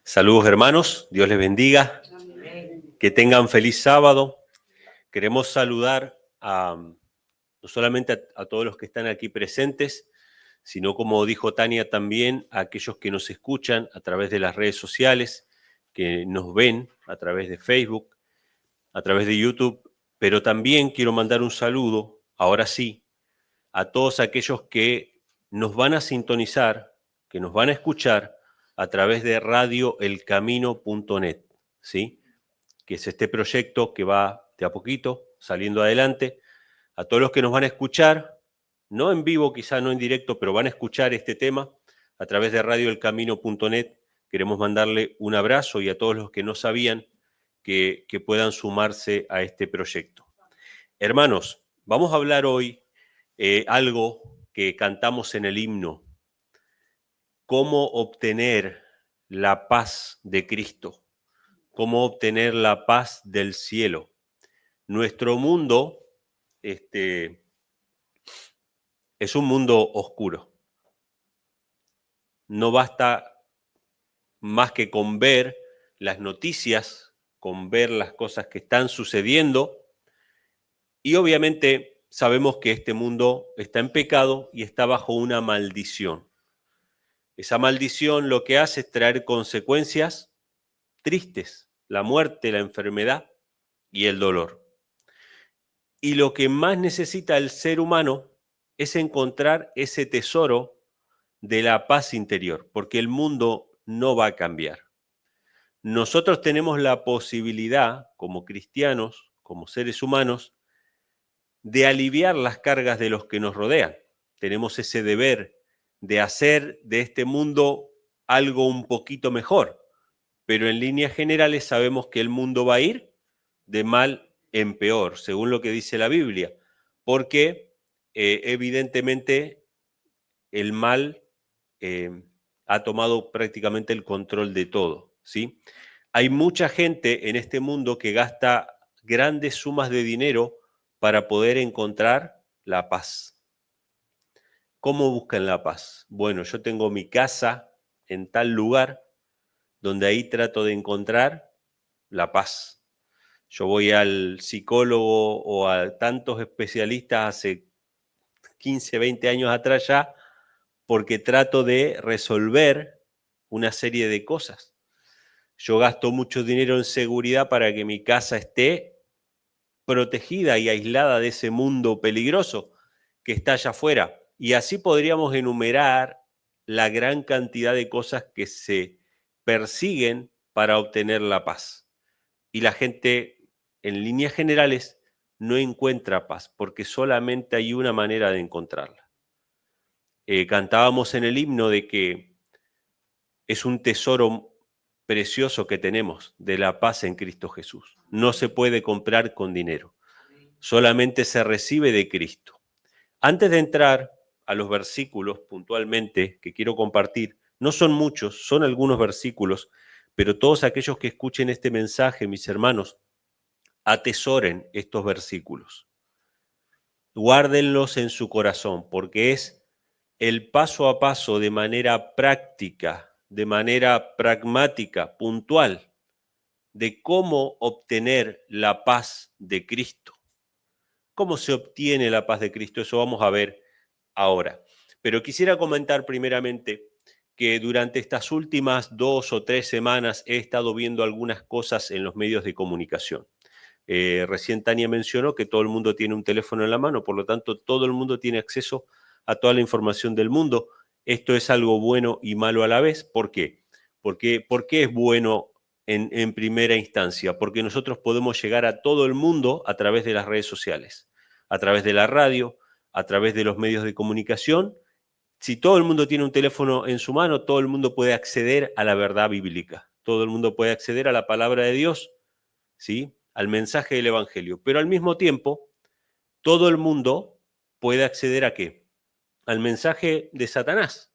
Saludos hermanos, Dios les bendiga, que tengan feliz sábado. Queremos saludar no solamente a todos los que están aquí presentes, sino como dijo Tania también a aquellos que nos escuchan a través de las redes sociales, que nos ven a través de Facebook, a través de YouTube, pero también quiero mandar un saludo, ahora sí, a todos aquellos que nos van a sintonizar, que nos van a escuchar a través de radioelcamino.net, ¿sí? Que es este proyecto que va de a poquito saliendo adelante. A todos los que nos van a escuchar, no en vivo, quizá no en directo, pero van a escuchar este tema a través de radioelcamino.net, queremos mandarle un abrazo y a todos los que no sabían que puedan sumarse a este proyecto. Hermanos, vamos a hablar hoy algo que cantamos en el himno, cómo obtener la paz de Cristo, cómo obtener la paz del cielo. Nuestro mundo es un mundo oscuro. No basta más que con ver las noticias, con ver las cosas que están sucediendo, y obviamente sabemos que este mundo está en pecado y está bajo una maldición. Esa maldición lo que hace es traer consecuencias tristes, la muerte, la enfermedad y el dolor. Y lo que más necesita el ser humano es encontrar ese tesoro de la paz interior, porque el mundo no va a cambiar. Nosotros tenemos la posibilidad, como cristianos, como seres humanos, de aliviar las cargas de los que nos rodean. Tenemos ese deber de hacer de este mundo algo un poquito mejor, pero en líneas generales sabemos que el mundo va a ir de mal en peor, según lo que dice la Biblia, porque evidentemente el mal ha tomado prácticamente el control de todo, ¿sí? Hay mucha gente en este mundo que gasta grandes sumas de dinero para poder encontrar la paz. ¿Cómo buscan la paz? Bueno, yo tengo mi casa en tal lugar donde ahí trato de encontrar la paz. Yo voy al psicólogo o a tantos especialistas hace 15, 20 años atrás ya, porque trato de resolver una serie de cosas. Yo gasto mucho dinero en seguridad para que mi casa esté protegida y aislada de ese mundo peligroso que está allá afuera. Y así podríamos enumerar la gran cantidad de cosas que se persiguen para obtener la paz. Y la gente, en líneas generales, no encuentra paz, porque solamente hay una manera de encontrarla. Cantábamos en el himno de que es un tesoro precioso que tenemos de la paz en Cristo Jesús. No se puede comprar con dinero, solamente se recibe de Cristo. Antes de entrar a los versículos puntualmente que quiero compartir, no son muchos, son algunos versículos, pero todos aquellos que escuchen este mensaje, mis hermanos, atesoren estos versículos. Guárdenlos en su corazón, porque es el paso a paso de manera práctica, de manera pragmática, puntual, de cómo obtener la paz de Cristo. ¿Cómo se obtiene la paz de Cristo? Eso vamos a ver ahora. Pero quisiera comentar primeramente que durante estas últimas 2 o 3 semanas he estado viendo algunas cosas en los medios de comunicación. Recién Tania mencionó que todo el mundo tiene un teléfono en la mano, por lo tanto todo el mundo tiene acceso a toda la información del mundo. Esto es algo bueno y malo a la vez. ¿Por qué? ¿Por qué es bueno en primera instancia? Porque nosotros podemos llegar a todo el mundo a través de las redes sociales, a través de la radio, a través de los medios de comunicación. Si todo el mundo tiene un teléfono en su mano, todo el mundo puede acceder a la verdad bíblica. Todo el mundo puede acceder a la palabra de Dios, ¿sí? Al mensaje del Evangelio. Pero al mismo tiempo, todo el mundo puede acceder ¿a qué? Al mensaje de Satanás.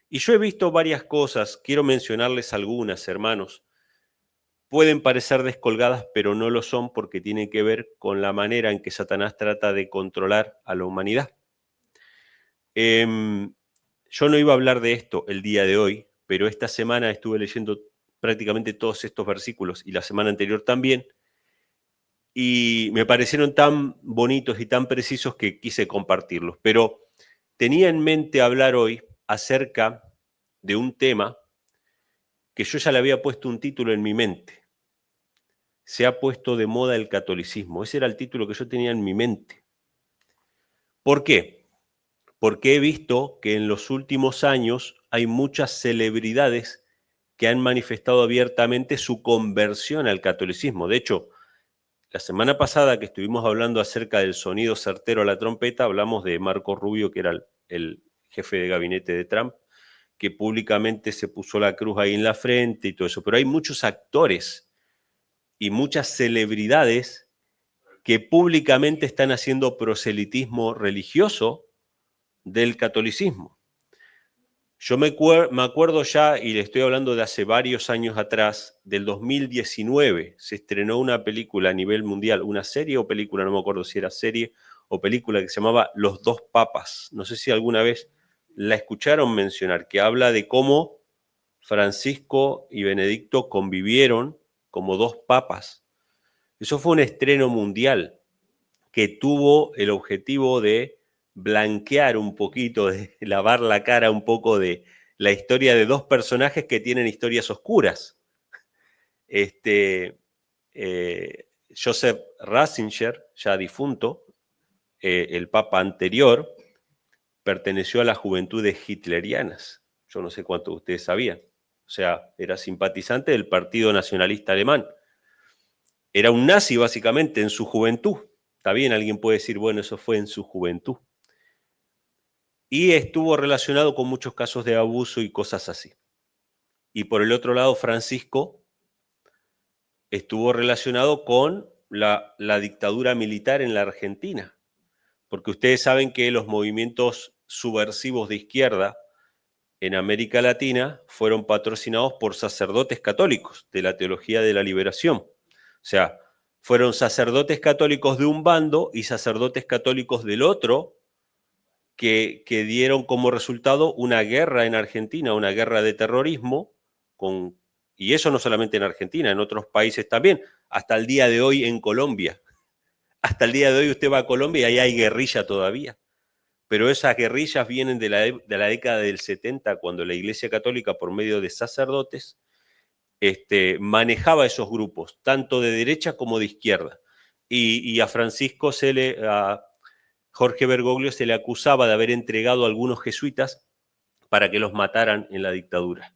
Y yo he visto varias cosas, quiero mencionarles algunas, hermanos. Pueden parecer descolgadas, pero no lo son porque tienen que ver con la manera en que Satanás trata de controlar a la humanidad. Yo no iba a hablar de esto el día de hoy, pero esta semana estuve leyendo prácticamente todos estos versículos y la semana anterior también, y me parecieron tan bonitos y tan precisos que quise compartirlos. Pero tenía en mente hablar hoy acerca de un tema que yo ya le había puesto un título en mi mente. Se ha puesto de moda el catolicismo. Ese era el título que yo tenía en mi mente. ¿Por qué? Porque he visto que en los últimos años hay muchas celebridades que han manifestado abiertamente su conversión al catolicismo. De hecho, la semana pasada que estuvimos hablando acerca del sonido certero a la trompeta, hablamos de Marco Rubio, que era el jefe de gabinete de Trump, que públicamente se puso la cruz ahí en la frente y todo eso. Pero hay muchos actores y muchas celebridades que públicamente están haciendo proselitismo religioso del catolicismo. Yo me acuerdo ya, y le estoy hablando de hace varios años atrás, del 2019, se estrenó una película a nivel mundial, una serie o película, no me acuerdo si era serie o película, que se llamaba Los Dos Papas. No sé si alguna vez la escucharon mencionar, que habla de cómo Francisco y Benedicto convivieron como dos papas. Eso fue un estreno mundial que tuvo el objetivo de blanquear un poquito, de lavar la cara un poco de la historia de dos personajes que tienen historias oscuras. Joseph Ratzinger, ya difunto, el papa anterior, perteneció a las juventudes hitlerianas. Yo no sé cuántos de ustedes sabían. O sea, era simpatizante del Partido Nacionalista Alemán. Era un nazi básicamente en su juventud. Está bien, alguien puede decir, bueno, eso fue en su juventud. Y estuvo relacionado con muchos casos de abuso y cosas así. Y por el otro lado, Francisco estuvo relacionado con la dictadura militar en la Argentina, porque ustedes saben que los movimientos subversivos de izquierda en América Latina fueron patrocinados por sacerdotes católicos de la teología de la liberación. O sea, fueron sacerdotes católicos de un bando y sacerdotes católicos del otro, que dieron como resultado una guerra en Argentina, una guerra de terrorismo, y eso no solamente en Argentina, en otros países también, hasta el día de hoy en Colombia. Hasta el día de hoy usted va a Colombia y ahí hay guerrilla todavía. Pero esas guerrillas vienen de la década del 70, cuando la Iglesia Católica, por medio de sacerdotes, manejaba esos grupos, tanto de derecha como de izquierda. Y a Francisco a Jorge Bergoglio se le acusaba de haber entregado a algunos jesuitas para que los mataran en la dictadura.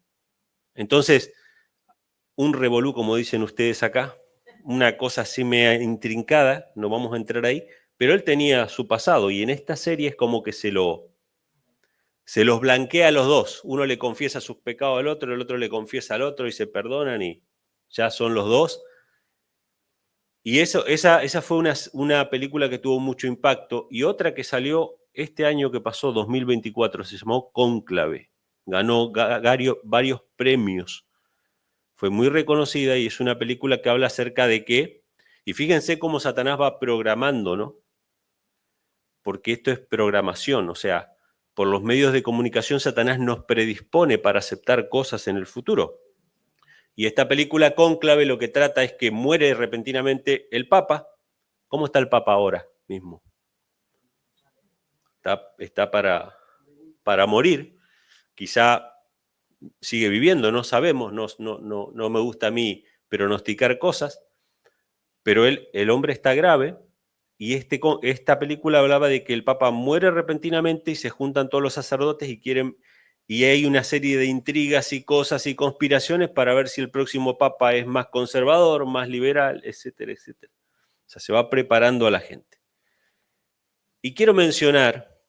Entonces, un revolú, como dicen ustedes acá, una cosa así media intrincada, no vamos a entrar ahí, pero él tenía su pasado y en esta serie es como que se los blanquea a los dos. Uno le confiesa sus pecados al otro, el otro le confiesa al otro y se perdonan y ya son los dos. Y esa fue una película que tuvo mucho impacto. Y otra que salió este año que pasó, 2024, se llamó Cónclave. Ganó varios premios. Fue muy reconocida y es una película que habla acerca de que, y fíjense cómo Satanás va programando, ¿no? Porque esto es programación, o sea, por los medios de comunicación Satanás nos predispone para aceptar cosas en el futuro. Y esta película Cónclave lo que trata es que muere repentinamente el Papa. ¿Cómo está el Papa ahora mismo? Está para morir. Quizá sigue viviendo, no sabemos, no me gusta a mí pronosticar cosas, pero el hombre está grave y esta película hablaba de que el Papa muere repentinamente y se juntan todos los sacerdotes y hay una serie de intrigas y cosas y conspiraciones para ver si el próximo Papa es más conservador, más liberal, etcétera, etcétera. O sea, se va preparando a la gente. Y quiero mencionar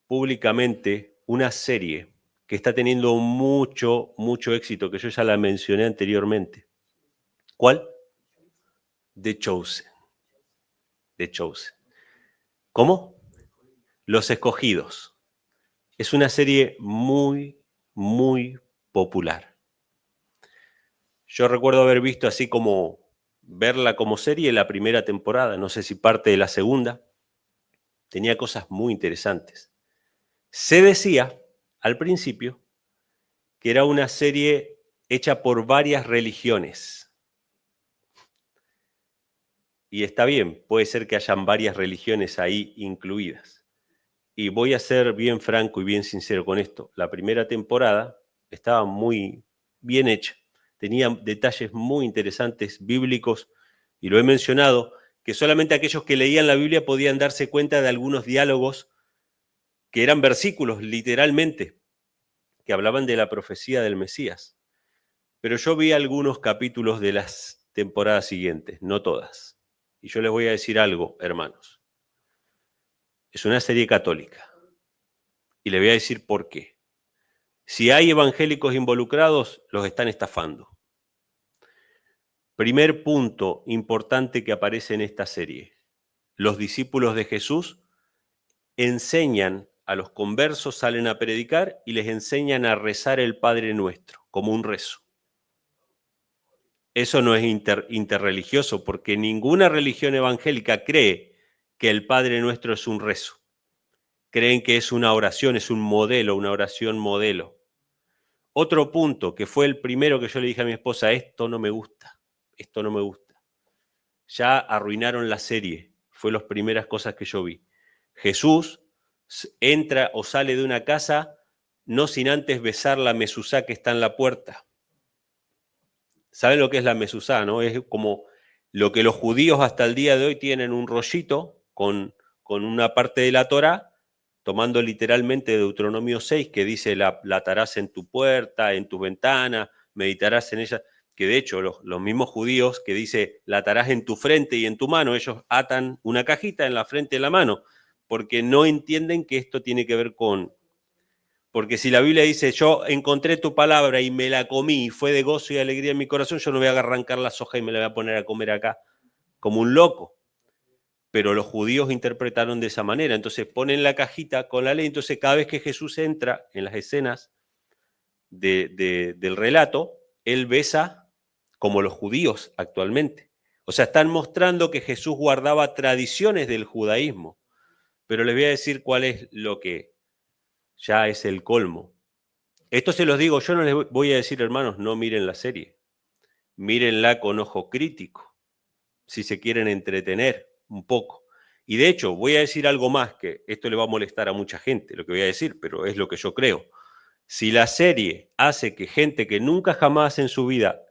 públicamente una serie que está teniendo mucho éxito, que yo ya la mencioné anteriormente. ¿Cuál? The Chosen. The Chosen. ¿Cómo? Los Escogidos. Es una serie muy popular. Yo recuerdo haber visto así como verla como serie la primera temporada, no sé si parte de la segunda. Tenía cosas muy interesantes. Se decía al principio que era una serie hecha por varias religiones. Y está bien, puede ser que hayan varias religiones ahí incluidas. Y voy a ser bien franco y bien sincero con esto. La primera temporada estaba muy bien hecha. Tenía detalles muy interesantes, bíblicos, y lo he mencionado, que solamente aquellos que leían la Biblia podían darse cuenta de algunos diálogos que eran versículos, literalmente, que hablaban de la profecía del Mesías. Pero yo vi algunos capítulos de las temporadas siguientes, no todas. Y yo les voy a decir algo, hermanos. Es una serie católica. Y les voy a decir por qué. Si hay evangélicos involucrados, los están estafando. Primer punto importante que aparece en esta serie. Los discípulos de Jesús enseñan a los conversos, salen a predicar y les enseñan a rezar el Padre Nuestro, como un rezo. Eso no es interreligioso, porque ninguna religión evangélica cree que el Padre Nuestro es un rezo. Creen que es una oración, es un modelo, una oración modelo. Otro punto, que fue el primero que yo le dije a mi esposa, esto no me gusta, esto no me gusta. Ya arruinaron la serie, fue las primeras cosas que yo vi. Jesús entra o sale de una casa no sin antes besar la mezuzá que está en la puerta. ¿Saben lo que es la mezuzá, no? Es como lo que los judíos hasta el día de hoy tienen un rollito con una parte de la Torá, tomando literalmente Deuteronomio 6, que dice la atarás en tu puerta, en tu ventana, meditarás en ella, que de hecho los mismos judíos que dice la atarás en tu frente y en tu mano, ellos atan una cajita en la frente y en la mano, porque no entienden que esto tiene que ver con... Porque si la Biblia dice, yo encontré tu palabra y me la comí y fue de gozo y alegría en mi corazón, yo no voy a arrancar la soja y me la voy a poner a comer acá como un loco. Pero los judíos interpretaron de esa manera. Entonces ponen la cajita con la ley. Entonces cada vez que Jesús entra en las escenas del relato, él besa como los judíos actualmente. O sea, están mostrando que Jesús guardaba tradiciones del judaísmo. Pero les voy a decir cuál es lo que ya es el colmo. Esto se los digo, yo no les voy a decir, hermanos, no miren la serie. Mírenla con ojo crítico, si se quieren entretener un poco. Y de hecho, voy a decir algo más, que esto le va a molestar a mucha gente, lo que voy a decir, pero es lo que yo creo. Si la serie hace que gente que nunca jamás en su vida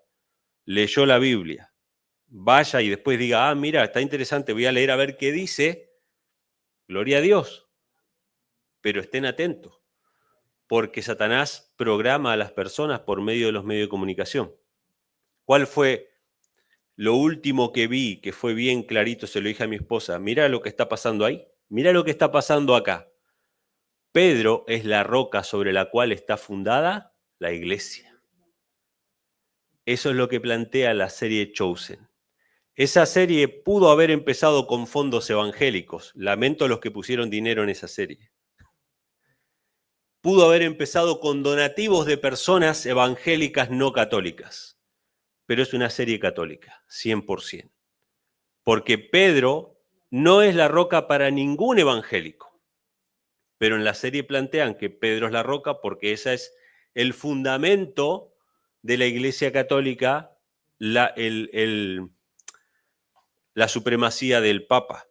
leyó la Biblia vaya y después diga, mira, está interesante, voy a leer a ver qué dice, gloria a Dios. Pero estén atentos, porque Satanás programa a las personas por medio de los medios de comunicación. ¿Cuál fue lo último que vi, que fue bien clarito? Se lo dije a mi esposa, mira lo que está pasando ahí, mira lo que está pasando acá. Pedro es la roca sobre la cual está fundada la iglesia. Eso es lo que plantea la serie Chosen. Esa serie pudo haber empezado con fondos evangélicos. Lamento a los que pusieron dinero en esa serie. Pudo haber empezado con donativos de personas evangélicas no católicas. Pero es una serie católica, 100%. Porque Pedro no es la roca para ningún evangélico. Pero en la serie plantean que Pedro es la roca porque ese es el fundamento de la Iglesia Católica, la supremacía del Papa.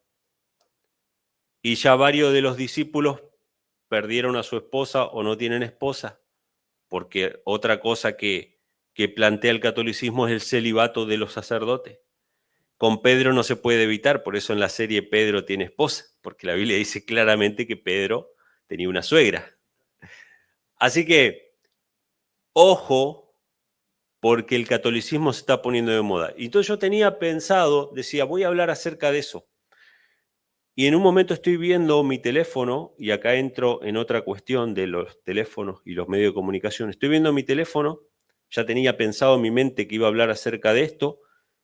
Y ya varios de los discípulos perdieron a su esposa o no tienen esposa, porque otra cosa que plantea el catolicismo es el celibato de los sacerdotes. Con Pedro no se puede evitar, por eso en la serie Pedro tiene esposa, porque la Biblia dice claramente que Pedro tenía una suegra. Así que, ojo, porque el catolicismo se está poniendo de moda. Y entonces yo tenía pensado, decía, voy a hablar acerca de eso. Y en un momento estoy viendo mi teléfono, y acá entro en otra cuestión de los teléfonos y los medios de comunicación. Estoy viendo mi teléfono, ya tenía pensado en mi mente que iba a hablar acerca de esto,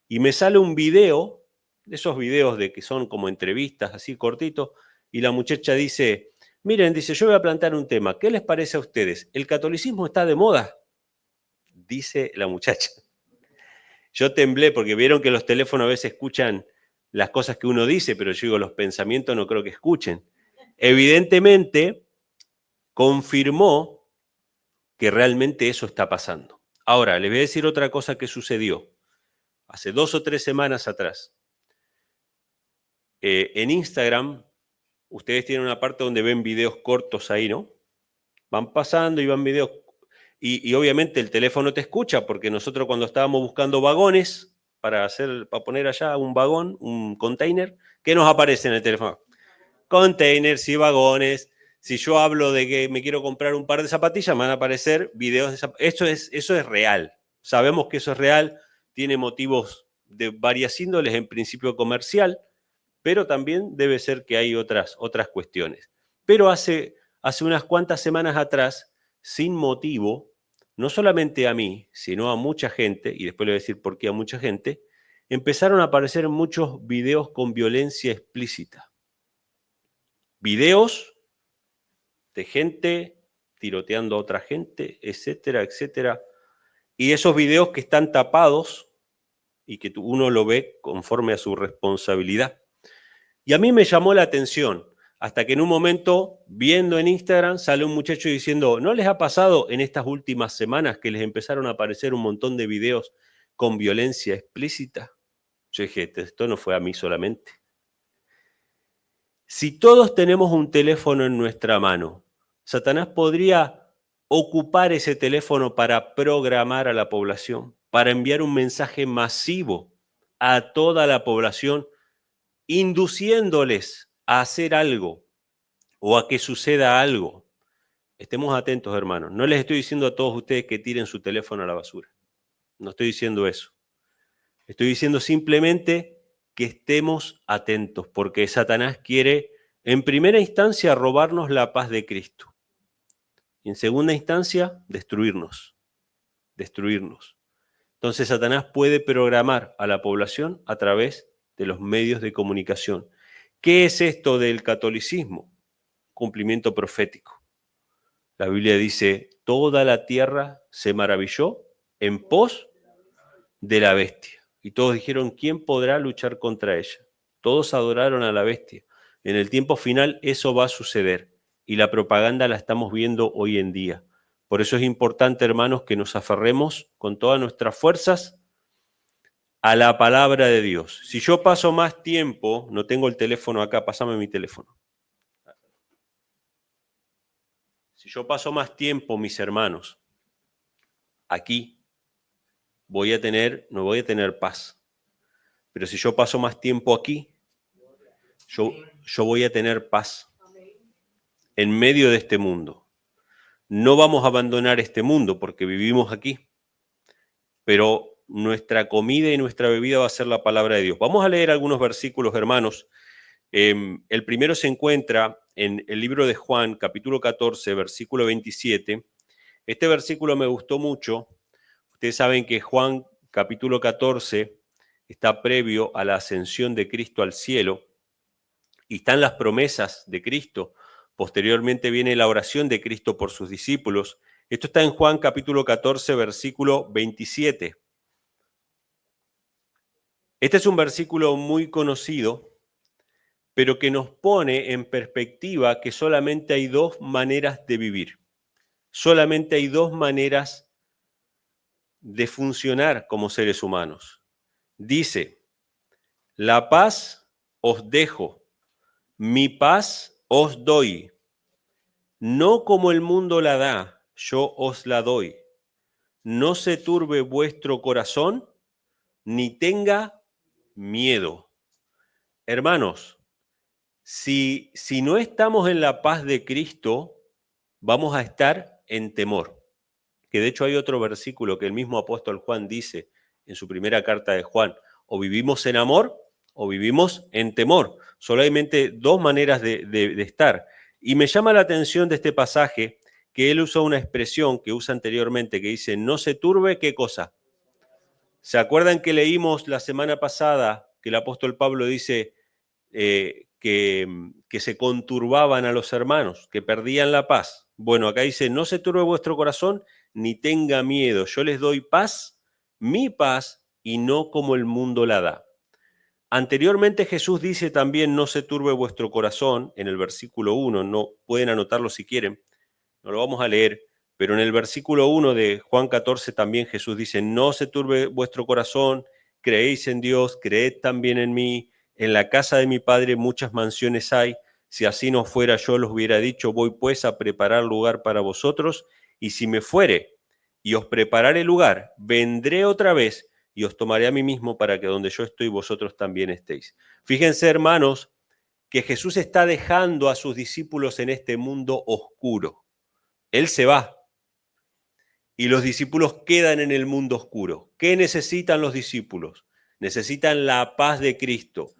y me sale un video, de esos videos de que son como entrevistas, así cortitos, y la muchacha dice, miren, dice, yo voy a plantear un tema, ¿qué les parece a ustedes? ¿El catolicismo está de moda? Dice la muchacha. Yo temblé porque vieron que los teléfonos a veces escuchan las cosas que uno dice, pero yo digo, los pensamientos no creo que escuchen. Evidentemente, confirmó que realmente eso está pasando. Ahora, les voy a decir otra cosa que sucedió hace 2 o 3 semanas atrás. En Instagram, ustedes tienen una parte donde ven videos cortos ahí, ¿no? Van pasando y van videos. Y obviamente el teléfono te escucha, porque nosotros cuando estábamos buscando vagones para poner allá un vagón, un container, ¿qué nos aparece en el teléfono? Containers y vagones. Si yo hablo de que me quiero comprar un par de zapatillas, me van a aparecer videos de zapatillas. Eso es real. Sabemos que eso es real, tiene motivos de varias índoles, en principio comercial, pero también debe ser que hay otras cuestiones. Pero hace unas cuantas semanas atrás, sin motivo, no solamente a mí, sino a mucha gente, y después le voy a decir por qué a mucha gente, empezaron a aparecer muchos videos con violencia explícita. Videos de gente tiroteando a otra gente, etcétera, etcétera. Y esos videos que están tapados y que uno lo ve conforme a su responsabilidad. Y a mí me llamó la atención, hasta que en un momento, viendo en Instagram, sale un muchacho diciendo, ¿no les ha pasado en estas últimas semanas que les empezaron a aparecer un montón de videos con violencia explícita? Yo dije, esto no fue a mí solamente. Si todos tenemos un teléfono en nuestra mano, Satanás podría ocupar ese teléfono para programar a la población, para enviar un mensaje masivo a toda la población, induciéndoles a hacer algo o a que suceda algo. Estemos atentos, hermanos. No les estoy diciendo a todos ustedes que tiren su teléfono a la basura. No estoy diciendo eso. Estoy diciendo simplemente que estemos atentos, porque Satanás quiere, en primera instancia, robarnos la paz de Cristo. Y en segunda instancia, destruirnos. Destruirnos. Entonces Satanás puede programar a la población a través de los medios de comunicación. ¿Qué es esto del catolicismo? Cumplimiento profético. La Biblia dice, toda la tierra se maravilló en pos de la bestia. Y todos dijeron, ¿quién podrá luchar contra ella? Todos adoraron a la bestia. En el tiempo final eso va a suceder. Y la propaganda la estamos viendo hoy en día. Por eso es importante, hermanos, que nos aferremos con todas nuestras fuerzas a la palabra de Dios. Si yo paso más tiempo, no tengo el teléfono acá, pásame mi teléfono. Si yo paso más tiempo, mis hermanos, aquí, no voy a tener paz. Pero si yo paso más tiempo aquí, yo voy a tener paz en medio de este mundo. No vamos a abandonar este mundo porque vivimos aquí, pero nuestra comida y nuestra bebida va a ser la palabra de Dios. Vamos a leer algunos versículos, hermanos. El primero se encuentra en el libro de Juan, capítulo 14, versículo 27. Este versículo me gustó mucho. Ustedes saben que Juan, capítulo 14, está previo a la ascensión de Cristo al cielo y están las promesas de Cristo. Posteriormente viene la oración de Cristo por sus discípulos. Esto está en Juan capítulo 14, versículo 27. Este es un versículo muy conocido, pero que nos pone en perspectiva que solamente hay dos maneras de vivir. Solamente hay dos maneras de funcionar como seres humanos. Dice, la paz os dejo, mi paz os doy. No como el mundo la da, yo os la doy. No se turbe vuestro corazón, ni tenga miedo. Hermanos, si no estamos en la paz de Cristo, vamos a estar en temor. Que de hecho hay otro versículo que el mismo apóstol Juan dice en su primera carta de Juan, o vivimos en amor o vivimos en temor. Solamente dos maneras de estar. Y me llama la atención de este pasaje que él usa una expresión que usa anteriormente que dice, no se turbe, ¿qué cosa? ¿Se acuerdan que leímos la semana pasada que el apóstol Pablo dice que se conturbaban a los hermanos, que perdían la paz? Bueno, acá dice, no se turbe vuestro corazón, ni tenga miedo. Yo les doy paz, mi paz, y no como el mundo la da. Anteriormente Jesús dice también, no se turbe vuestro corazón, en el versículo 1, no pueden anotarlo si quieren, no lo vamos a leer, Pero en el versículo 1 de Juan 14 también Jesús dice, no se turbe vuestro corazón, creéis en Dios, creed también en mí, en la casa de mi Padre muchas mansiones hay, si así no fuera yo los hubiera dicho, voy pues a preparar lugar para vosotros, y si me fuere y os prepararé lugar, vendré otra vez y os tomaré a mí mismo para que donde yo estoy vosotros también estéis. Fíjense, hermanos, que Jesús está dejando a sus discípulos en este mundo oscuro. Él se va y los discípulos quedan en el mundo oscuro. ¿Qué necesitan los discípulos? Necesitan la paz de Cristo.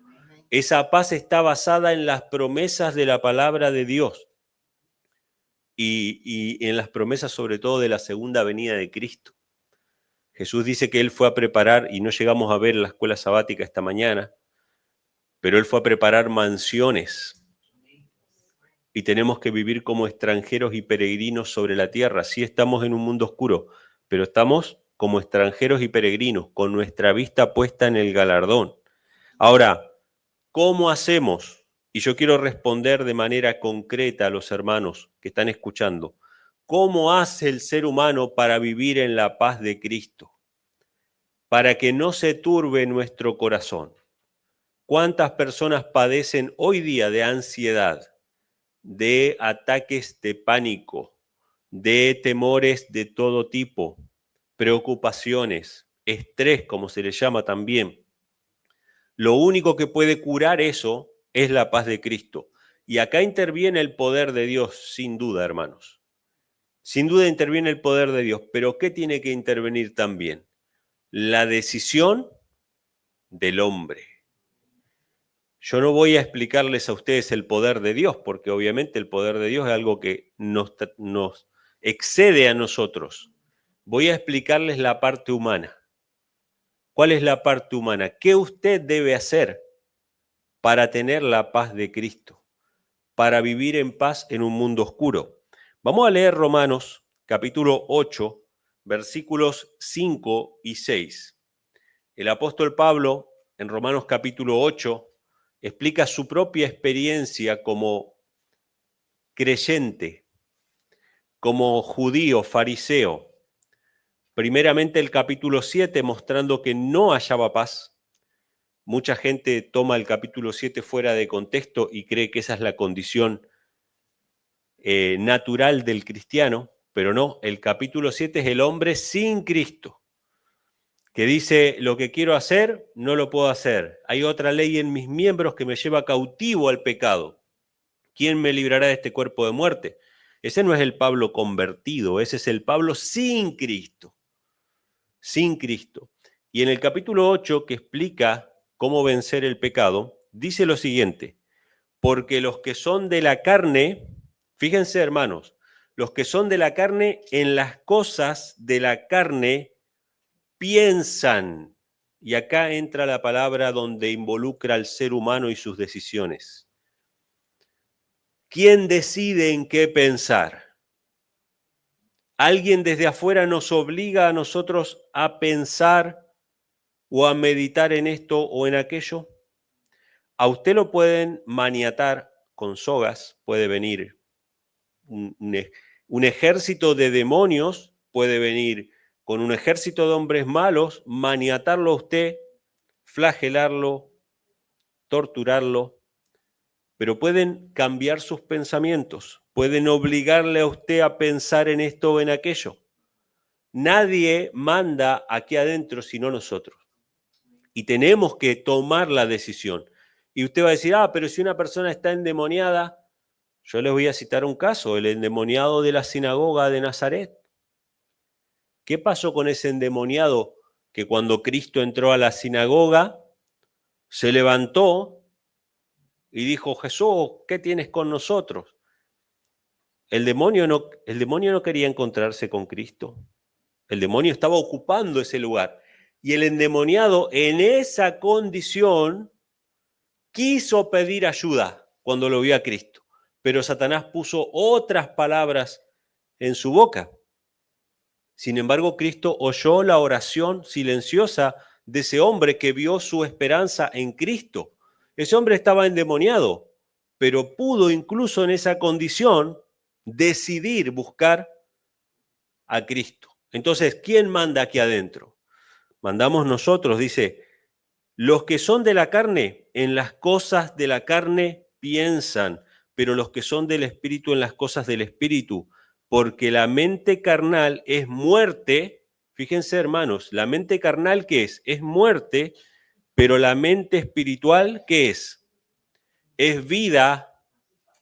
Esa paz está basada en las promesas de la palabra de Dios y en las promesas sobre todo de la segunda venida de Cristo. Jesús dice que Él fue a preparar, y no llegamos a ver la escuela sabática esta mañana, pero Él fue a preparar mansiones y tenemos que vivir como extranjeros y peregrinos sobre la tierra. Sí estamos en un mundo oscuro, pero estamos como extranjeros y peregrinos, con nuestra vista puesta en el galardón. Ahora, ¿cómo hacemos? Y yo quiero responder de manera concreta a los hermanos que están escuchando. ¿Cómo hace el ser humano para vivir en la paz de Cristo? Para que no se turbe nuestro corazón. ¿Cuántas personas padecen hoy día de ansiedad, de ataques de pánico, de temores de todo tipo, preocupaciones, estrés, como se le llama también? Lo único que puede curar eso es la paz de Cristo. Y acá interviene el poder de Dios, sin duda, hermanos. Sin duda interviene el poder de Dios, pero ¿qué tiene que intervenir también? La decisión del hombre. Yo no voy a explicarles a ustedes el poder de Dios, porque obviamente el poder de Dios es algo que nos excede a nosotros. Voy a explicarles la parte humana. ¿Cuál es la parte humana? ¿Qué usted debe hacer para tener la paz de Cristo? Para vivir en paz en un mundo oscuro. Vamos a leer Romanos capítulo 8, versículos 5 y 6. El apóstol Pablo, en Romanos capítulo 8, explica su propia experiencia como creyente, como judío, fariseo. Primeramente el capítulo 7, mostrando que no hallaba paz. Mucha gente toma el capítulo 7 fuera de contexto y cree que esa es la condición natural del cristiano, pero no, el capítulo 7 es el hombre sin Cristo, que dice, lo que quiero hacer, no lo puedo hacer. Hay otra ley en mis miembros que me lleva cautivo al pecado. ¿Quién me librará de este cuerpo de muerte? Ese no es el Pablo convertido, ese es el Pablo sin Cristo. Sin Cristo. Y en el capítulo 8, que explica cómo vencer el pecado, dice lo siguiente, porque los que son de la carne, fíjense hermanos, los que son de la carne en las cosas de la carne piensan. Y acá entra la palabra donde involucra al ser humano y sus decisiones. ¿Quién decide en qué pensar? ¿Alguien desde afuera nos obliga a nosotros a pensar o a meditar en esto o en aquello? A usted lo pueden maniatar con sogas, puede venir un ejército de demonios, puede venir con un ejército de hombres malos, maniatarlo a usted, flagelarlo, torturarlo, pero pueden cambiar sus pensamientos, pueden obligarle a usted a pensar en esto o en aquello. Nadie manda aquí adentro sino nosotros. Y tenemos que tomar la decisión. Y usted va a decir, pero si una persona está endemoniada, yo les voy a citar un caso, el endemoniado de la sinagoga de Nazaret. ¿Qué pasó con ese endemoniado que cuando Cristo entró a la sinagoga, se levantó y dijo, Jesús, ¿qué tienes con nosotros? El demonio no quería encontrarse con Cristo. El demonio estaba ocupando ese lugar. Y el endemoniado en esa condición quiso pedir ayuda cuando lo vio a Cristo. Pero Satanás puso otras palabras en su boca. Sin embargo, Cristo oyó la oración silenciosa de ese hombre que vio su esperanza en Cristo. Ese hombre estaba endemoniado, pero pudo incluso en esa condición decidir buscar a Cristo. Entonces, ¿quién manda aquí adentro? Mandamos nosotros, dice, los que son de la carne, en las cosas de la carne piensan, pero los que son del Espíritu en las cosas del Espíritu, porque la mente carnal es muerte. Fíjense, hermanos, la mente carnal, ¿qué es? Es muerte, pero la mente espiritual, ¿qué es? Es vida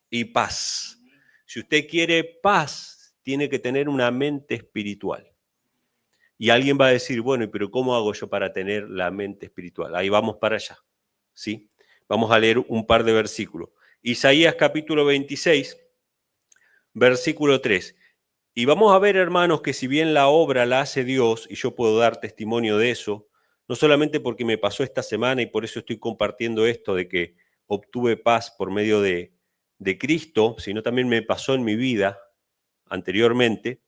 y paz. Si usted quiere paz, tiene que tener una mente espiritual. Y alguien va a decir, bueno, pero ¿cómo hago yo para tener la mente espiritual? Ahí vamos para allá, ¿sí? Vamos a leer un par de versículos. Isaías capítulo 26, versículo 3. Y vamos a ver, hermanos, que si bien la obra la hace Dios, y yo puedo dar testimonio de eso, no solamente porque me pasó esta semana y por eso estoy compartiendo esto de que obtuve paz por medio de Cristo, sino también me pasó en mi vida anteriormente,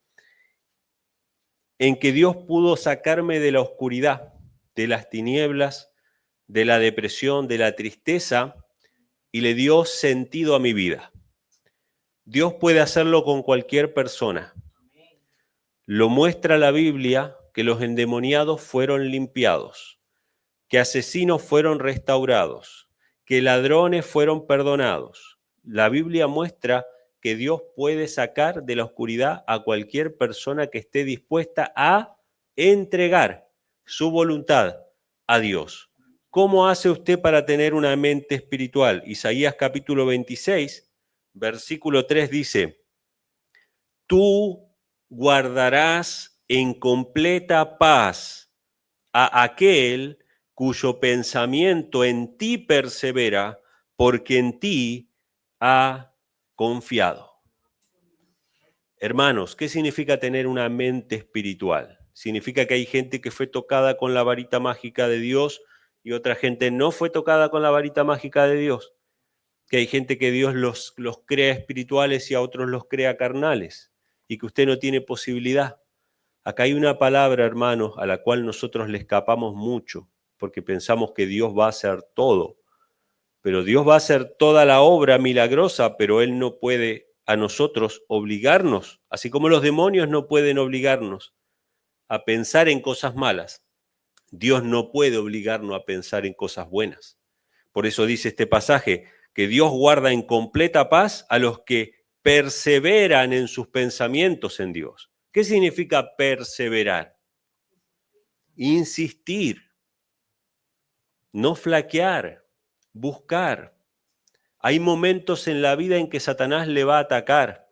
en que Dios pudo sacarme de la oscuridad, de las tinieblas, de la depresión, de la tristeza, y le dio sentido a mi vida. Dios puede hacerlo con cualquier persona. Lo muestra la Biblia que los endemoniados fueron limpiados, que asesinos fueron restaurados, que ladrones fueron perdonados. La Biblia muestra que Dios puede sacar de la oscuridad a cualquier persona que esté dispuesta a entregar su voluntad a Dios. ¿Cómo hace usted para tener una mente espiritual? Isaías capítulo 26, versículo 3 dice, tú guardarás en completa paz a aquel cuyo pensamiento en ti persevera, porque en ti ha confiado. Hermanos, ¿qué significa tener una mente espiritual? Significa que hay gente que fue tocada con la varita mágica de Dios y otra gente no fue tocada con la varita mágica de Dios. Que hay gente que Dios los crea espirituales y a otros los crea carnales y que usted no tiene posibilidad. Acá hay una palabra, hermanos, a la cual nosotros le escapamos mucho porque pensamos que Dios va a hacer todo. Pero Dios va a hacer toda la obra milagrosa, pero Él no puede a nosotros obligarnos, así como los demonios no pueden obligarnos a pensar en cosas malas. Dios no puede obligarnos a pensar en cosas buenas. Por eso dice este pasaje, que Dios guarda en completa paz a los que perseveran en sus pensamientos en Dios. ¿Qué significa perseverar? Insistir, no flaquear, buscar. Hay momentos en la vida en que Satanás le va a atacar,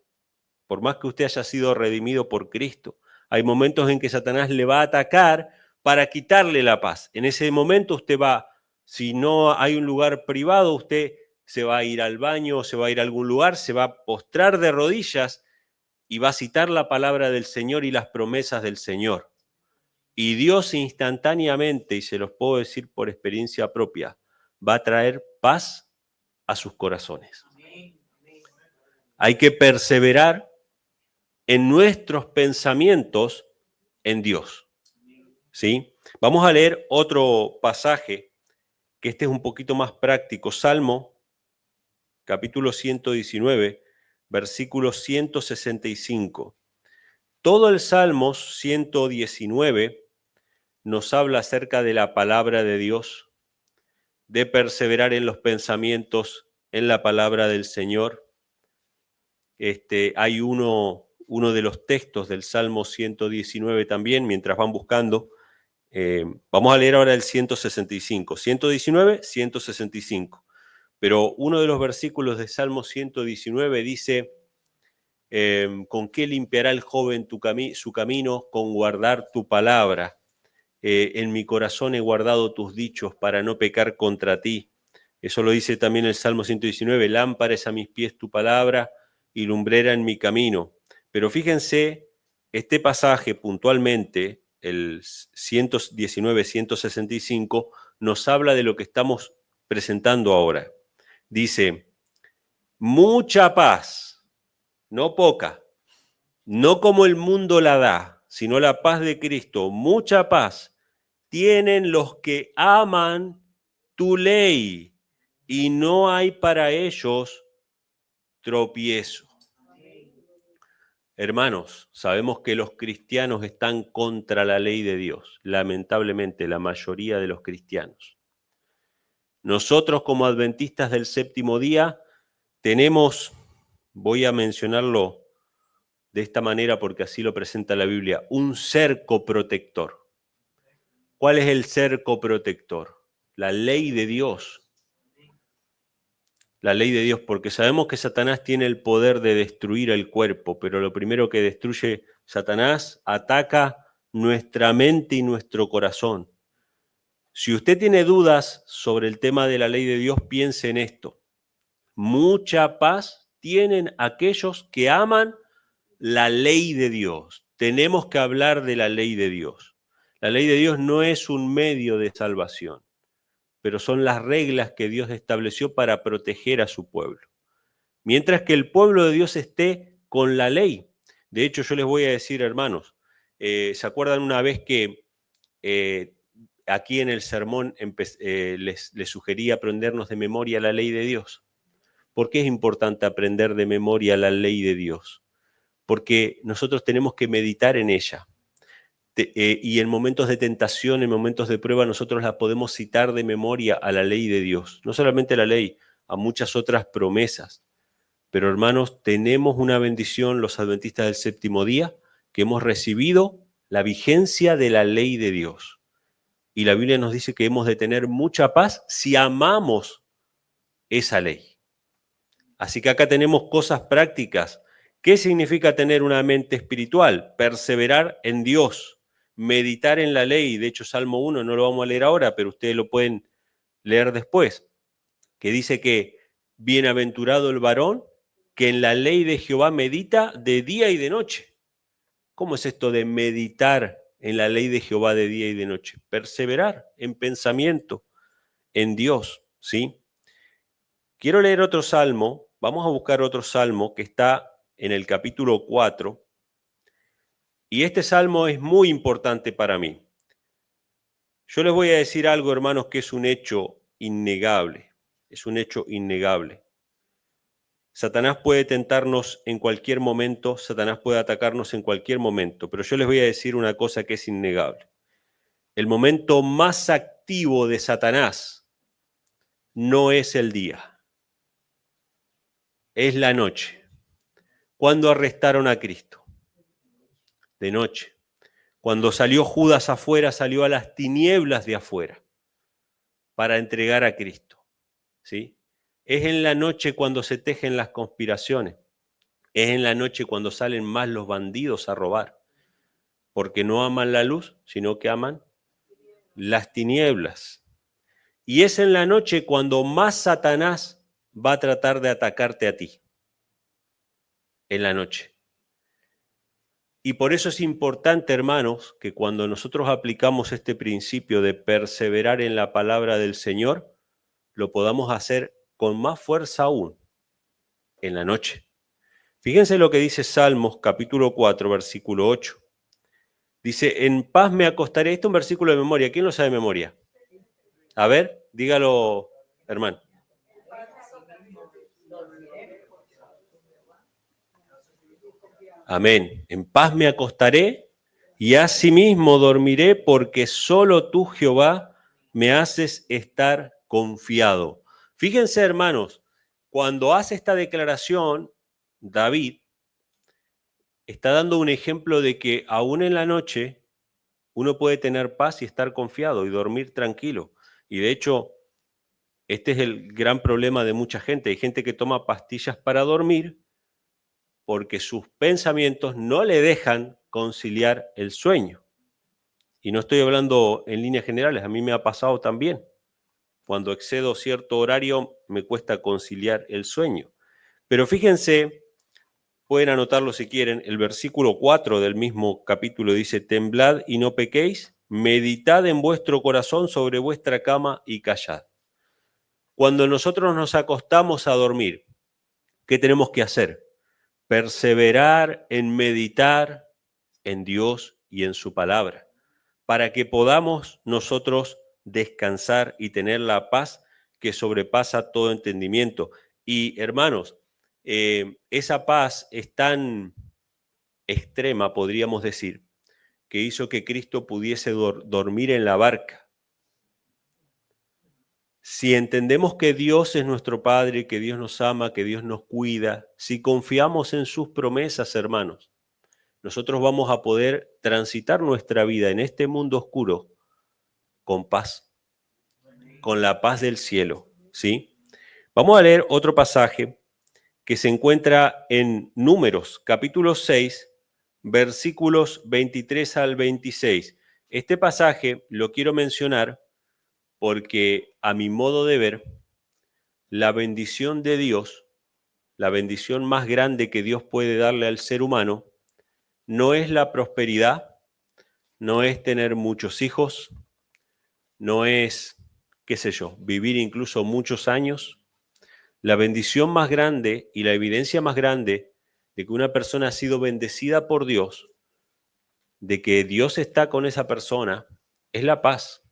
por más que usted haya sido redimido por Cristo. Hay momentos en que Satanás le va a atacar para quitarle la paz. En ese momento usted va, si no hay un lugar privado, usted se va a ir al baño, se va a ir a algún lugar, se va a postrar de rodillas y va a citar la palabra del Señor y las promesas del Señor. Y Dios instantáneamente, y se los puedo decir por experiencia propia, va a traer paz a sus corazones. Hay que perseverar en nuestros pensamientos en Dios. ¿Sí? Vamos a leer otro pasaje, que este es un poquito más práctico. Salmo, capítulo 119, versículo 165. Todo el Salmo 119 nos habla acerca de la palabra de Dios, de perseverar en los pensamientos, en la palabra del Señor. Hay uno de los textos del Salmo 119 también, mientras van buscando. Vamos a leer ahora el 165. 119, 165. Pero uno de los versículos de Salmo 119 dice, ¿con qué limpiará el joven su camino? Con guardar tu palabra. En mi corazón he guardado tus dichos para no pecar contra ti. Eso lo dice también el Salmo 119, lámpara es a mis pies tu palabra y lumbrera en mi camino. Pero fíjense, este pasaje puntualmente, el 119, 165, nos habla de lo que estamos presentando ahora. Dice, mucha paz, no poca, no como el mundo la da, sino la paz de Cristo, mucha paz tienen los que aman tu ley y no hay para ellos tropiezo. Hermanos, sabemos que los cristianos están contra la ley de Dios, lamentablemente la mayoría de los cristianos. Nosotros como adventistas del séptimo día tenemos, voy a mencionarlo de esta manera porque así lo presenta la Biblia, un cerco protector. ¿Cuál es el cerco protector? La ley de Dios. La ley de Dios, porque sabemos que Satanás tiene el poder de destruir el cuerpo, pero lo primero que destruye Satanás ataca nuestra mente y nuestro corazón. Si usted tiene dudas sobre el tema de la ley de Dios, piense en esto. Mucha paz tienen aquellos que aman la ley de Dios. Tenemos que hablar de la ley de Dios. La ley de Dios no es un medio de salvación, pero son las reglas que Dios estableció para proteger a su pueblo. Mientras que el pueblo de Dios esté con la ley. De hecho, yo les voy a decir, hermanos, ¿se acuerdan una vez que aquí en el sermón les sugerí aprendernos de memoria la ley de Dios? ¿Por qué es importante aprender de memoria la ley de Dios? Porque nosotros tenemos que meditar en ella. Y en momentos de tentación, en momentos de prueba, nosotros la podemos citar de memoria a la ley de Dios. No solamente a la ley, a muchas otras promesas. Pero hermanos, tenemos una bendición los adventistas del séptimo día, que hemos recibido la vigencia de la ley de Dios. Y la Biblia nos dice que hemos de tener mucha paz si amamos esa ley. Así que acá tenemos cosas prácticas. ¿Qué significa tener una mente espiritual? Perseverar en Dios, meditar en la ley. De hecho, Salmo 1 no lo vamos a leer ahora, pero ustedes lo pueden leer después, que dice que bienaventurado el varón que en la ley de Jehová medita de día y de noche. ¿Cómo es esto de meditar en la ley de Jehová de día y de noche? Perseverar en pensamiento en Dios, ¿sí? Quiero leer otro salmo, vamos a buscar otro salmo que está en el capítulo 4, y este salmo es muy importante para mí. Yo les voy a decir algo, hermanos, que es un hecho innegable, es un hecho innegable. Satanás puede tentarnos en cualquier momento, Satanás puede atacarnos en cualquier momento, pero yo les voy a decir una cosa que es innegable. El momento más activo de Satanás no es el día, es la noche. ¿Cuándo arrestaron a Cristo? De noche. Cuando salió Judas afuera, salió a las tinieblas de afuera para entregar a Cristo, ¿sí? Es en la noche cuando se tejen las conspiraciones, es en la noche cuando salen más los bandidos a robar, porque no aman la luz, sino que aman las tinieblas. Y es en la noche cuando más Satanás va a tratar de atacarte a ti, en la noche. Y por eso es importante, hermanos, que cuando nosotros aplicamos este principio de perseverar en la palabra del Señor, lo podamos hacer con más fuerza aún en la noche. Fíjense lo que dice Salmos capítulo 4, versículo 8. Dice, en paz me acostaré. Esto es un versículo de memoria. ¿Quién lo sabe de memoria? A ver, dígalo, hermano. Amén. En paz me acostaré y asimismo dormiré, porque solo tú, Jehová, me haces estar confiado. Fíjense, hermanos, cuando hace esta declaración, David está dando un ejemplo de que aún en la noche uno puede tener paz y estar confiado y dormir tranquilo. Y de hecho, este es el gran problema de mucha gente. Hay gente que toma pastillas para dormir porque sus pensamientos no le dejan conciliar el sueño. Y no estoy hablando en líneas generales, a mí me ha pasado también. Cuando excedo cierto horario me cuesta conciliar el sueño. Pero fíjense, pueden anotarlo si quieren, el versículo 4 del mismo capítulo dice, temblad y no pequéis, meditad en vuestro corazón sobre vuestra cama y callad. Cuando nosotros nos acostamos a dormir, ¿qué tenemos que hacer? Perseverar en meditar en Dios y en su palabra, para que podamos nosotros descansar y tener la paz que sobrepasa todo entendimiento. Y hermanos, esa paz es tan extrema, podríamos decir, que hizo que Cristo pudiese dormir en la barca. Si entendemos que Dios es nuestro Padre, que Dios nos ama, que Dios nos cuida, si confiamos en sus promesas, hermanos, nosotros vamos a poder transitar nuestra vida en este mundo oscuro con paz, con la paz del cielo, ¿sí? Vamos a leer otro pasaje que se encuentra en Números, capítulo 6, versículos 23 al 26. Este pasaje lo quiero mencionar porque, a mi modo de ver, la bendición de Dios, la bendición más grande que Dios puede darle al ser humano, no es la prosperidad, no es tener muchos hijos, no es, qué sé yo, vivir incluso muchos años. La bendición más grande y la evidencia más grande de que una persona ha sido bendecida por Dios, de que Dios está con esa persona, es la paz.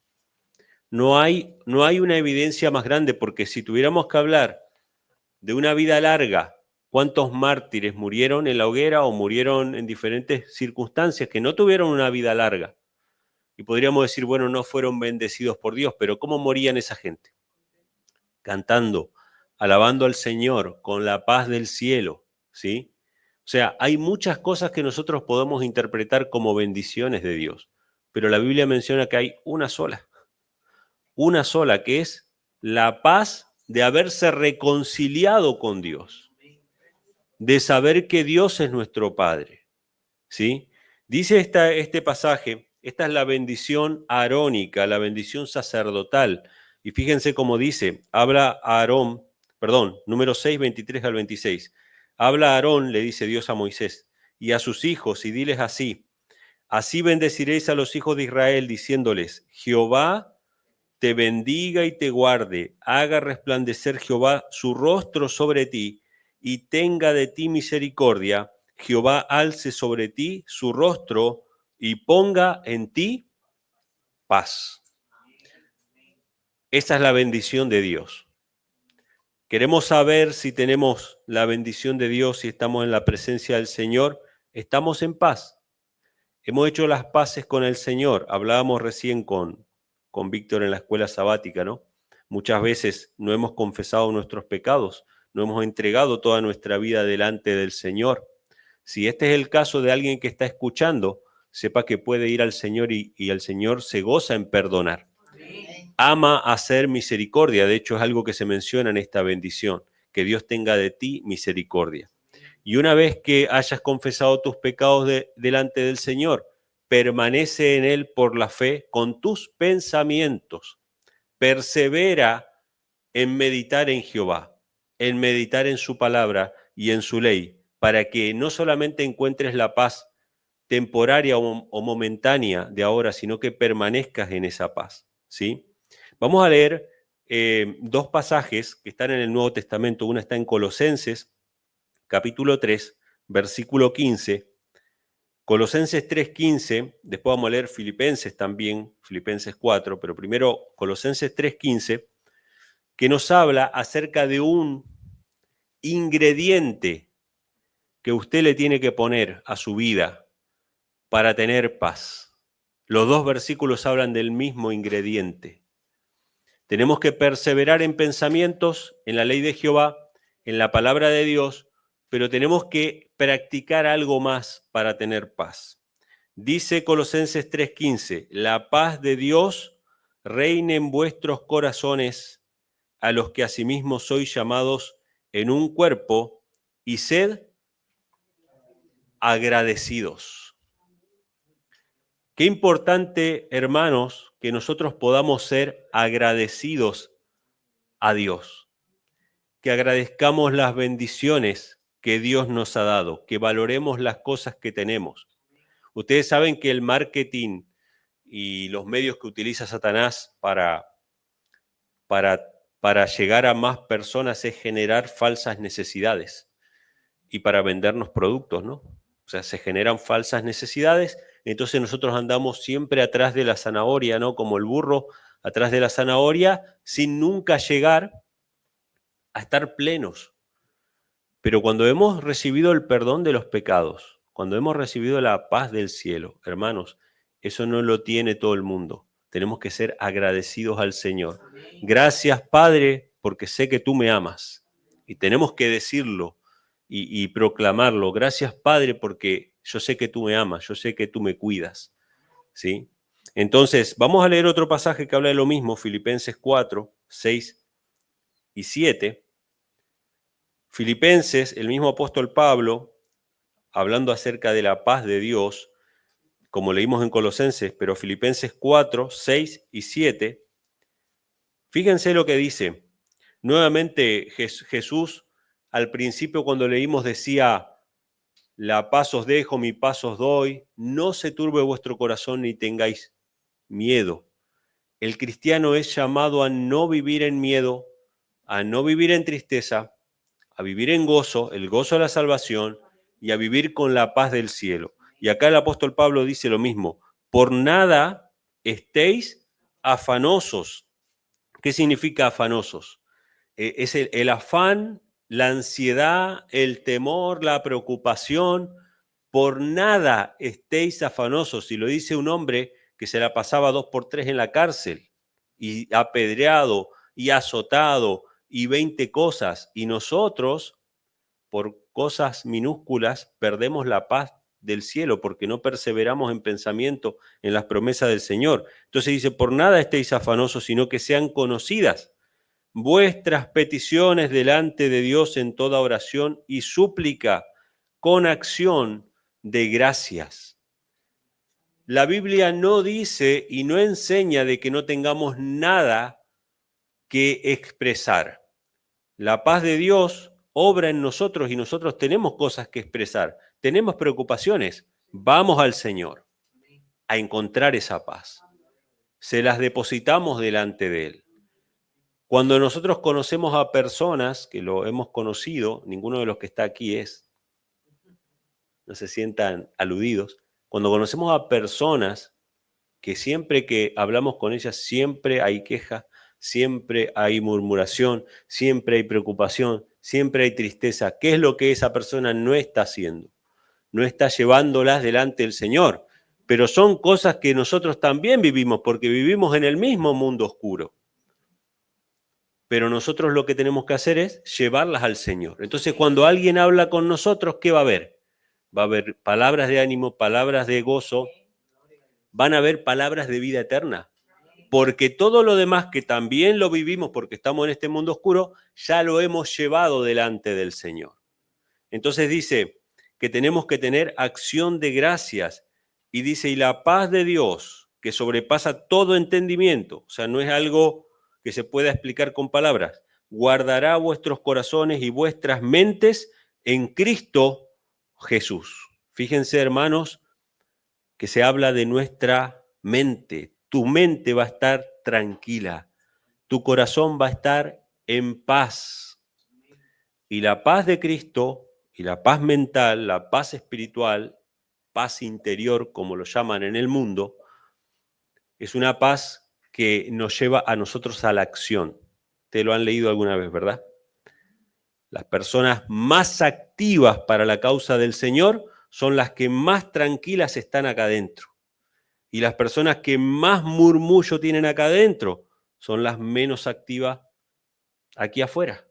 No hay una evidencia más grande, porque si tuviéramos que hablar de una vida larga, ¿cuántos mártires murieron en la hoguera o murieron en diferentes circunstancias que no tuvieron una vida larga? Y podríamos decir, bueno, no fueron bendecidos por Dios, pero ¿cómo morían esa gente? Cantando, alabando al Señor con la paz del cielo, ¿sí? O sea, hay muchas cosas que nosotros podemos interpretar como bendiciones de Dios, pero la Biblia menciona que hay una sola, que es la paz de haberse reconciliado con Dios, de saber que Dios es nuestro Padre, ¿sí? Dice este pasaje, esta es la bendición arónica, la bendición sacerdotal. Y fíjense cómo dice, habla a Aarón, número 6, 23 al 26. Habla a Aarón, le dice Dios a Moisés, y a sus hijos, y diles así: así bendeciréis a los hijos de Israel, diciéndoles: Jehová te bendiga y te guarde, haga resplandecer Jehová su rostro sobre ti, y tenga de ti misericordia. Jehová alce sobre ti su rostro y ponga en ti paz. Esa es la bendición de Dios. Queremos saber si tenemos la bendición de Dios, si estamos en la presencia del Señor. Estamos en paz. Hemos hecho las paces con el Señor. Hablábamos recién con Víctor en la escuela sabática, ¿no? Muchas veces no hemos confesado nuestros pecados, no hemos entregado toda nuestra vida delante del Señor. Si este es el caso de alguien que está escuchando, sepa que puede ir al Señor y el Señor se goza en perdonar. Ama hacer misericordia. De hecho, es algo que se menciona en esta bendición, que Dios tenga de ti misericordia. Y una vez que hayas confesado tus pecados delante del Señor, permanece en Él por la fe con tus pensamientos. Persevera en meditar en Jehová, en meditar en su palabra y en su ley, para que no solamente encuentres la paz temporaria o momentánea de ahora, sino que permanezcas en esa paz, ¿sí? Vamos a leer dos pasajes que están en el Nuevo Testamento. Una está en Colosenses, capítulo 3, versículo 15. Colosenses 3:15, después vamos a leer Filipenses también, Filipenses 4, pero primero Colosenses 3:15, que nos habla acerca de un ingrediente que usted le tiene que poner a su vida para tener paz. Los dos versículos hablan del mismo ingrediente. Tenemos que perseverar en pensamientos, en la ley de Jehová, en la palabra de Dios, pero tenemos que practicar algo más para tener paz. Dice Colosenses 3:15, la paz de Dios reine en vuestros corazones, a los que asimismo sois llamados en un cuerpo, y sed agradecidos. Qué importante, hermanos, que nosotros podamos ser agradecidos a Dios, que agradezcamos las bendiciones que Dios nos ha dado, que valoremos las cosas que tenemos. Ustedes saben que el marketing y los medios que utiliza Satanás para llegar a más personas es generar falsas necesidades y para vendernos productos, ¿no? O sea, se generan falsas necesidades, entonces nosotros andamos siempre atrás de la zanahoria, ¿no? Como el burro atrás de la zanahoria, sin nunca llegar a estar plenos. Pero cuando hemos recibido el perdón de los pecados, cuando hemos recibido la paz del cielo, hermanos, eso no lo tiene todo el mundo. Tenemos que ser agradecidos al Señor. Gracias, Padre, porque sé que tú me amas. Y tenemos que decirlo y proclamarlo. Gracias, Padre, porque yo sé que tú me amas, yo sé que tú me cuidas. ¿Sí? Entonces, vamos a leer otro pasaje que habla de lo mismo, Filipenses 4, 6 y 7. Filipenses, el mismo apóstol Pablo, hablando acerca de la paz de Dios, como leímos en Colosenses, pero Filipenses 4, 6 y 7, fíjense lo que dice. Nuevamente Jesús al principio cuando leímos decía, la paz os dejo, mi paz os doy, no se turbe vuestro corazón ni tengáis miedo. El cristiano es llamado a no vivir en miedo, a no vivir en tristeza, a vivir en gozo, el gozo de la salvación y a vivir con la paz del cielo. Y acá el apóstol Pablo dice lo mismo, por nada estéis afanosos. ¿Qué significa afanosos? Es el afán, la ansiedad, el temor, la preocupación. Por nada estéis afanosos. Y lo dice un hombre que se la pasaba 2 por 3 en la cárcel y apedreado y azotado y 20 cosas. Y nosotros, por cosas minúsculas, perdemos la paz del cielo porque no perseveramos en pensamiento en las promesas del Señor. Entonces dice, por nada estéis afanosos, sino que sean conocidas vuestras peticiones delante de Dios en toda oración y súplica con acción de gracias. La Biblia no dice y no enseña de que no tengamos nada que expresar. La paz de Dios obra en nosotros y nosotros tenemos cosas que expresar, tenemos preocupaciones. Vamos al Señor a encontrar esa paz. Se las depositamos delante de Él. Cuando nosotros conocemos a personas, que lo hemos conocido, ninguno de los que está aquí no se sientan aludidos, cuando conocemos a personas que siempre que hablamos con ellas, siempre hay queja, siempre hay murmuración, siempre hay preocupación, siempre hay tristeza. ¿Qué es lo que esa persona no está haciendo? No está llevándolas delante del Señor. Pero son cosas que nosotros también vivimos, porque vivimos en el mismo mundo oscuro. Pero nosotros lo que tenemos que hacer es llevarlas al Señor. Entonces, cuando alguien habla con nosotros, ¿qué va a haber? Va a haber palabras de ánimo, palabras de gozo, van a haber palabras de vida eterna. Porque todo lo demás que también lo vivimos porque estamos en este mundo oscuro, ya lo hemos llevado delante del Señor. Entonces dice que tenemos que tener acción de gracias y dice, y la paz de Dios, que sobrepasa todo entendimiento, o sea, no es algo que se pueda explicar con palabras, guardará vuestros corazones y vuestras mentes en Cristo Jesús. Fíjense, hermanos, que se habla de nuestra mente. Tu mente va a estar tranquila, tu corazón va a estar en paz. Y la paz de Cristo y la paz mental, la paz espiritual, paz interior, como lo llaman en el mundo, es una paz que nos lleva a nosotros a la acción. Te lo han leído alguna vez, ¿verdad? Las personas más activas para la causa del Señor son las que más tranquilas están acá adentro. Y las personas que más murmullo tienen acá adentro son las menos activas aquí afuera.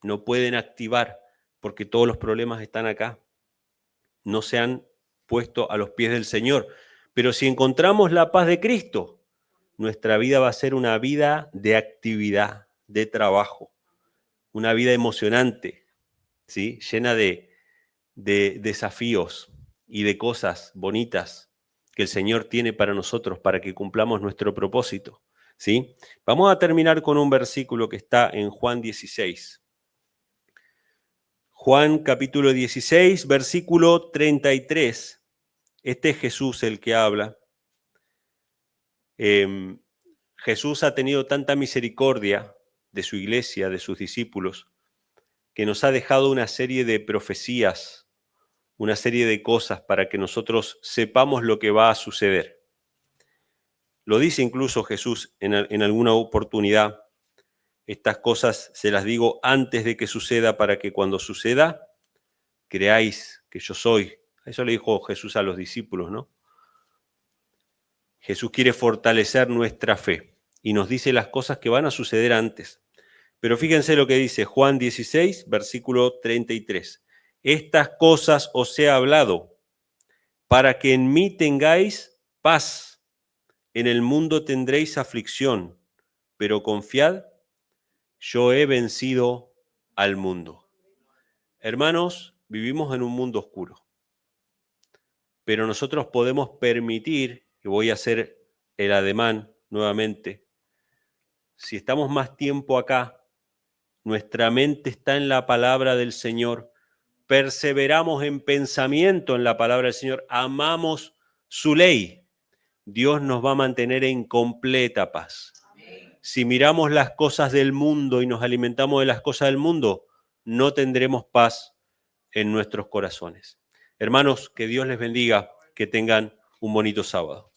No pueden activar porque todos los problemas están acá. No se han puesto a los pies del Señor. Pero si encontramos la paz de Cristo, nuestra vida va a ser una vida de actividad, de trabajo, una vida emocionante, ¿sí? Llena de desafíos y de cosas bonitas que el Señor tiene para nosotros para que cumplamos nuestro propósito, ¿sí? Vamos a terminar con un versículo que está en Juan 16. Juan capítulo 16, versículo 33. Este es Jesús el que habla. Jesús ha tenido tanta misericordia de su iglesia, de sus discípulos, que nos ha dejado una serie de profecías, una serie de cosas para que nosotros sepamos lo que va a suceder. Lo dice incluso Jesús en alguna oportunidad. Estas cosas se las digo antes de que suceda para que cuando suceda creáis que yo soy. Eso le dijo Jesús a los discípulos, ¿no? Jesús quiere fortalecer nuestra fe y nos dice las cosas que van a suceder antes. Pero fíjense lo que dice Juan 16, versículo 33. Estas cosas os he hablado para que en mí tengáis paz. En el mundo tendréis aflicción, pero confiad, yo he vencido al mundo. Hermanos, vivimos en un mundo oscuro, pero nosotros podemos permitir, y voy a hacer el ademán nuevamente, si estamos más tiempo acá, nuestra mente está en la palabra del Señor, perseveramos en pensamiento en la palabra del Señor, amamos su ley, Dios nos va a mantener en completa paz. Si miramos las cosas del mundo y nos alimentamos de las cosas del mundo, no tendremos paz en nuestros corazones. Hermanos, que Dios les bendiga, que tengan un bonito sábado.